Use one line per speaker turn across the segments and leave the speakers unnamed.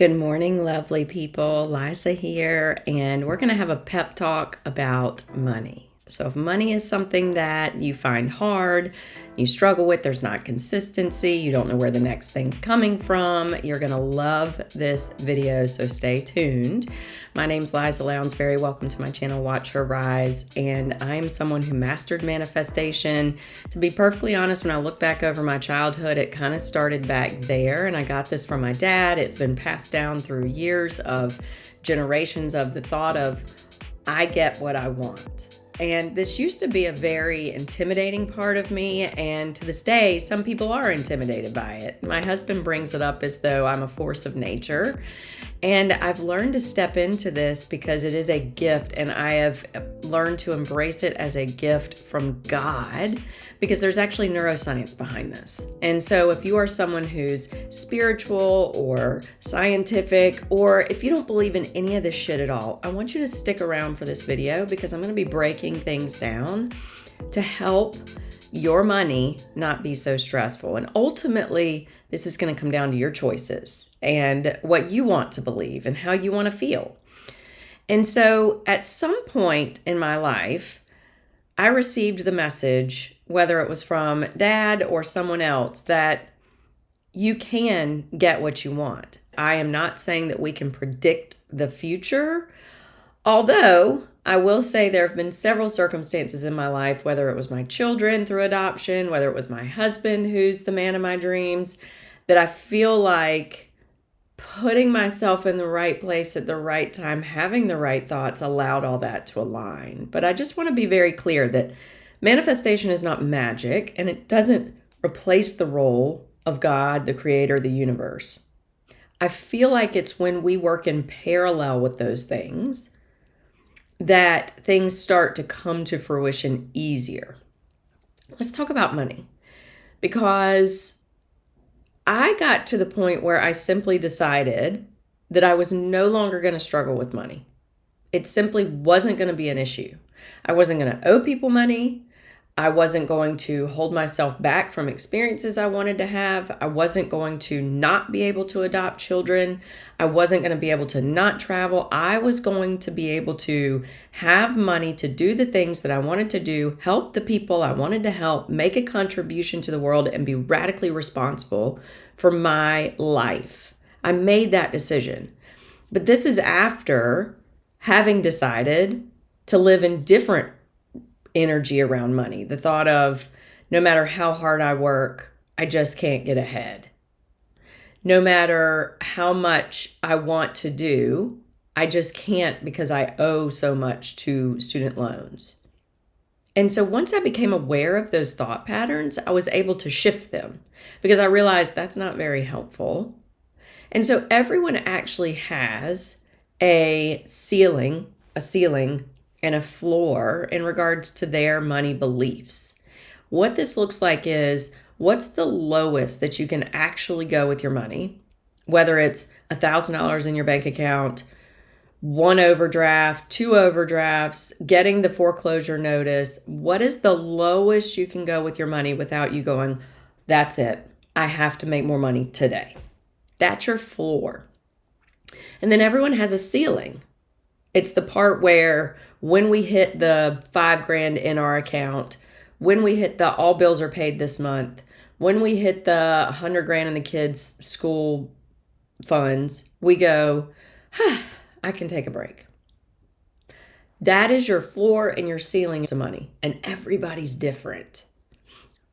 Good morning, lovely people. Liza here, and we're going to have a pep talk about money. So, if money is something that you find hard, you struggle with, there's not consistency, you don't know where the next thing's coming from, you're going to love this video, so stay tuned. My name's Liza Lounsbury. Welcome to my channel, Watch Her Rise, and I'm someone who mastered manifestation. To be perfectly honest, when I look back over my childhood, it kind of started back there, and I got this from my dad. It's been passed down through years of generations of the thought of, I get what I want. And this used to be a very intimidating part of me, and to this day, some people are intimidated by it. My husband brings it up as though I'm a force of nature, and I've learned to step into this because it is a gift, and I have learned to embrace it as a gift from God, because there's actually neuroscience behind this. And so if you are someone who's spiritual or scientific, or if you don't believe in any of this shit at all, I want you to stick around for this video, because I'm going to be breaking things down to help your money not be so stressful. And ultimately, this is going to come down to your choices and what you want to believe and how you want to feel. And so at some point in my life, I received the message, whether it was from dad or someone else, that you can get what you want. I am not saying that we can predict the future, although I will say there have been several circumstances in my life, whether it was my children through adoption, whether it was my husband who's the man of my dreams, that I feel like putting myself in the right place at the right time, having the right thoughts, allowed all that to align. But I just want to be very clear that manifestation is not magic, and it doesn't replace the role of God, the creator, the universe. I feel like it's when we work in parallel with those things that things start to come to fruition easier. Let's talk about money, because I got to the point where I simply decided that I was no longer going to struggle with money. It simply wasn't going to be an issue. I wasn't going to owe people money. I wasn't going to hold myself back from experiences I wanted to have. I wasn't going to not be able to adopt children. I wasn't going to be able to not travel. I was going to be able to have money to do the things that I wanted to do, help the people I wanted to help, make a contribution to the world, and be radically responsible for my life. I made that decision. But this is after having decided to live in different energy around money. The thought of, no matter how hard I work, I just can't get ahead. No matter how much I want to do, I just can't because I owe so much to student loans. And so once I became aware of those thought patterns, I was able to shift them, because I realized that's not very helpful. And so everyone actually has a ceiling, and a floor in regards to their money beliefs. What this looks like is, what's the lowest that you can actually go with your money? Whether it's $1,000 in your bank account, one overdraft, two overdrafts, getting the foreclosure notice. What is the lowest you can go with your money without you going, that's it, I have to make more money today? That's your floor. And then everyone has a ceiling. It's the part where when we hit the $5,000 in our account, when we hit the all bills are paid this month, when we hit the $100,000 in the kids' school funds, we go, I can take a break. That is your floor and your ceiling to money, and everybody's different.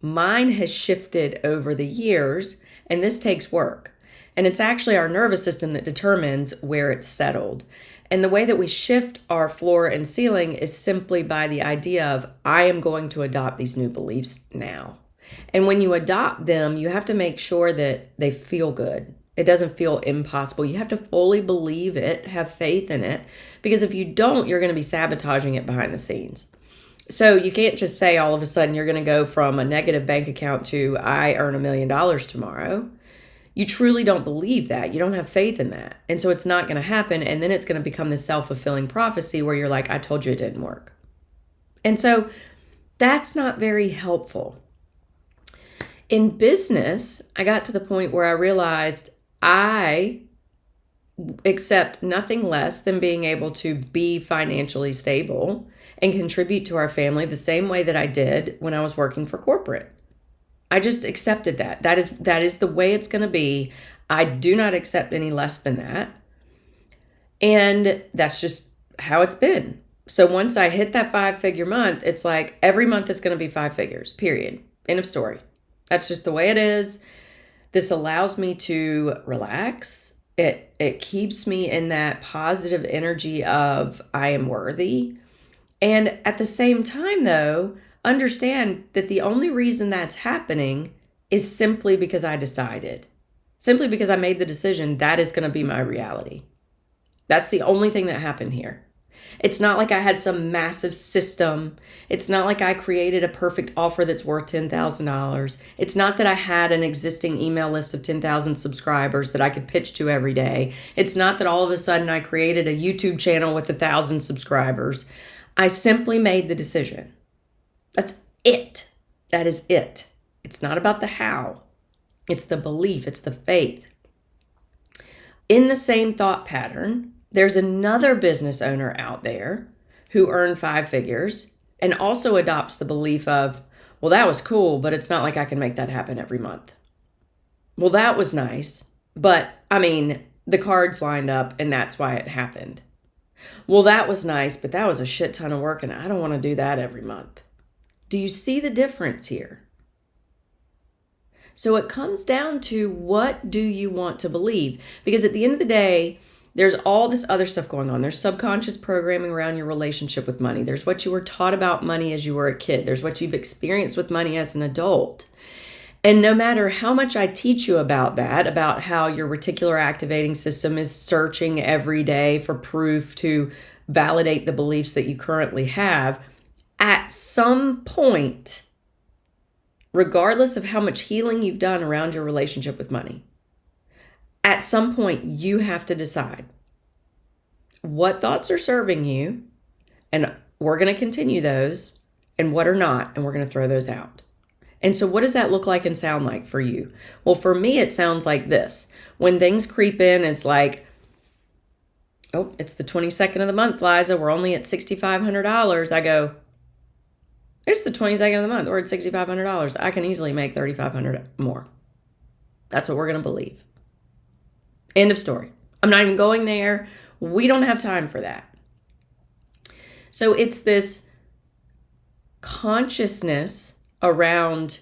Mine has shifted over the years, and this takes work. And it's actually our nervous system that determines where it's settled. And the way that we shift our floor and ceiling is simply by the idea of, I am going to adopt these new beliefs now. And when you adopt them, you have to make sure that they feel good. It doesn't feel impossible. You have to fully believe it, have faith in it, because if you don't, you're going to be sabotaging it behind the scenes. So you can't just say all of a sudden you're going to go from a negative bank account to, I earn $1 million tomorrow. You truly don't believe that. You don't have faith in that. And so it's not going to happen. And then it's going to become this self-fulfilling prophecy where you're like, I told you it didn't work. And so that's not very helpful. In business, I got to the point where I realized I accept nothing less than being able to be financially stable and contribute to our family the same way that I did when I was working for corporate. I just accepted that. That is the way it's going to be. I do not accept any less than that. And that's just how it's been. So once I hit that 5-figure month, it's like every month is going to be 5 figures, period. End of story. That's just the way it is. This allows me to relax. It keeps me in that positive energy of I am worthy. And at the same time, though, understand that the only reason that's happening is simply because I decided, simply because I made the decision that is going to be my reality. That's the only thing that happened here. It's not like I had some massive system. It's not like I created a perfect offer that's worth $10,000. It's not that I had an existing email list of 10,000 subscribers that I could pitch to every day. It's not that all of a sudden I created a YouTube channel with 1,000 subscribers. I simply made the decision. That's it. That is it. It's not about the how. It's the belief. It's the faith. In the same thought pattern, there's another business owner out there who earned 5 figures and also adopts the belief of, well, that was cool, but it's not like I can make that happen every month. Well, that was nice, but I mean, the cards lined up and that's why it happened. Well, that was nice, but that was a shit ton of work and I don't want to do that every month. Do you see the difference here? So it comes down to, what do you want to believe? Because at the end of the day, there's all this other stuff going on. There's subconscious programming around your relationship with money. There's what you were taught about money as you were a kid. There's what you've experienced with money as an adult. And no matter how much I teach you about that, about how your reticular activating system is searching every day for proof to validate the beliefs that you currently have, at some point, regardless of how much healing you've done around your relationship with money, at some point you have to decide what thoughts are serving you, and we're going to continue those, and what are not, and we're going to throw those out. And so what does that look like and sound like for you? Well, for me, it sounds like this. When things creep in, it's like, oh, it's the 22nd of the month, Liza. We're only at $6,500. I go, it's the 22nd of the month. We're at $6,500. I can easily make $3,500 more. That's what we're going to believe. End of story. I'm not even going there. We don't have time for that. So it's this consciousness around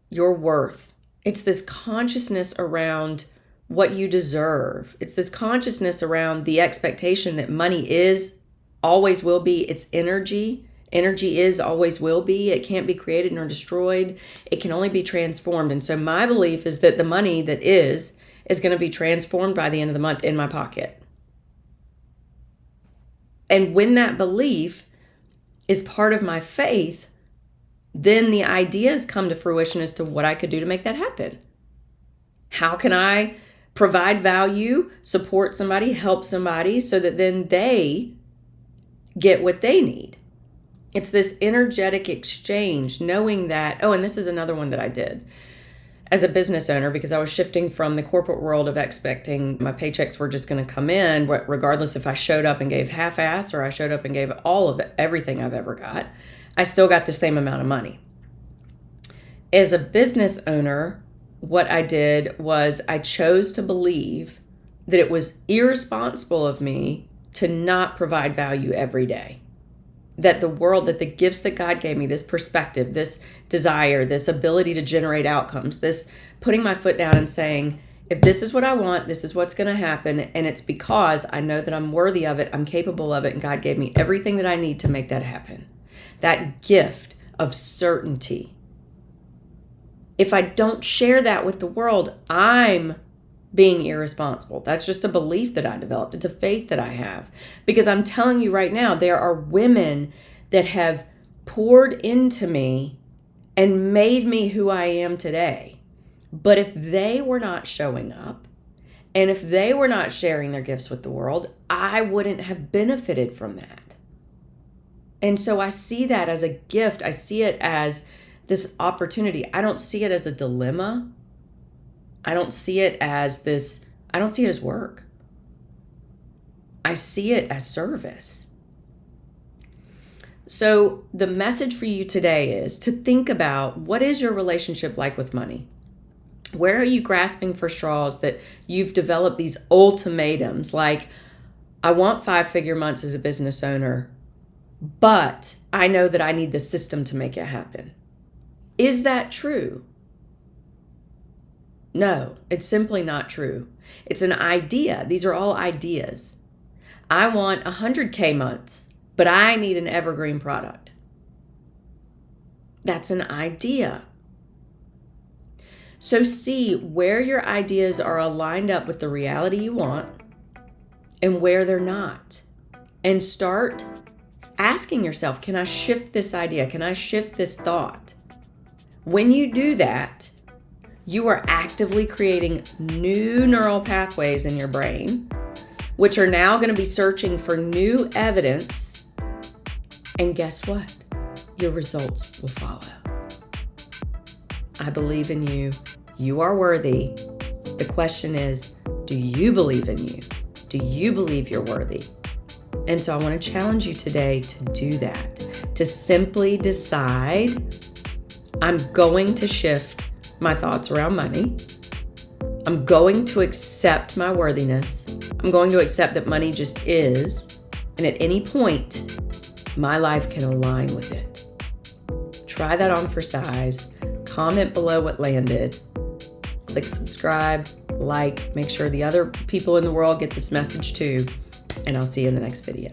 your worth. It's this consciousness around what you deserve. It's this consciousness around the expectation that money is, always will be, it's energy. Energy is, always will be. It can't be created nor destroyed. It can only be transformed. And so my belief is that the money that is going to be transformed by the end of the month in my pocket. And when that belief is part of my faith, then the ideas come to fruition as to what I could do to make that happen. How can I provide value, support somebody, help somebody so that then they get what they need? It's this energetic exchange, knowing that, oh, and this is another one that I did as a business owner, because I was shifting from the corporate world of expecting my paychecks were just going to come in, regardless if I showed up and gave half-ass or I showed up and gave all of it, everything I've ever got, I still got the same amount of money. As a business owner, what I did was I chose to believe that it was irresponsible of me to not provide value every day. That the world, that the gifts that God gave me, this perspective, this desire, this ability to generate outcomes, this putting my foot down and saying, if this is what I want, this is what's going to happen. And it's because I know that I'm worthy of it, I'm capable of it, and God gave me everything that I need to make that happen. That gift of certainty. If I don't share that with the world, I'm being irresponsible. That's just a belief that I developed. It's a faith that I have. Because I'm telling you right now, there are women that have poured into me and made me who I am today. But if they were not showing up, and if they were not sharing their gifts with the world, I wouldn't have benefited from that. And so I see that as a gift. I see it as this opportunity. I don't see it as a dilemma. I don't see it as work. I see it as service. So the message for you today is to think about, what is your relationship like with money? Where are you grasping for straws that you've developed these ultimatums like, I want 5-figure months as a business owner, but I know that I need the system to make it happen. Is that true? No, it's simply not true. It's an idea. These are all ideas. I want 100K months, but I need an evergreen product. That's an idea. So see where your ideas are aligned up with the reality you want and where they're not. And start asking yourself, can I shift this idea? Can I shift this thought? When you do that, you are actively creating new neural pathways in your brain, which are now going to be searching for new evidence. And guess what? Your results will follow. I believe in you. You are worthy. The question is, do you believe in you? Do you believe you're worthy? And so I want to challenge you today to do that, to simply decide, I'm going to shift my thoughts around money. I'm going to accept my worthiness. I'm going to accept that money just is. And at any point, my life can align with it. Try that on for size. Comment below what landed. Click subscribe, like, make sure the other people in the world get this message too. And I'll see you in the next video.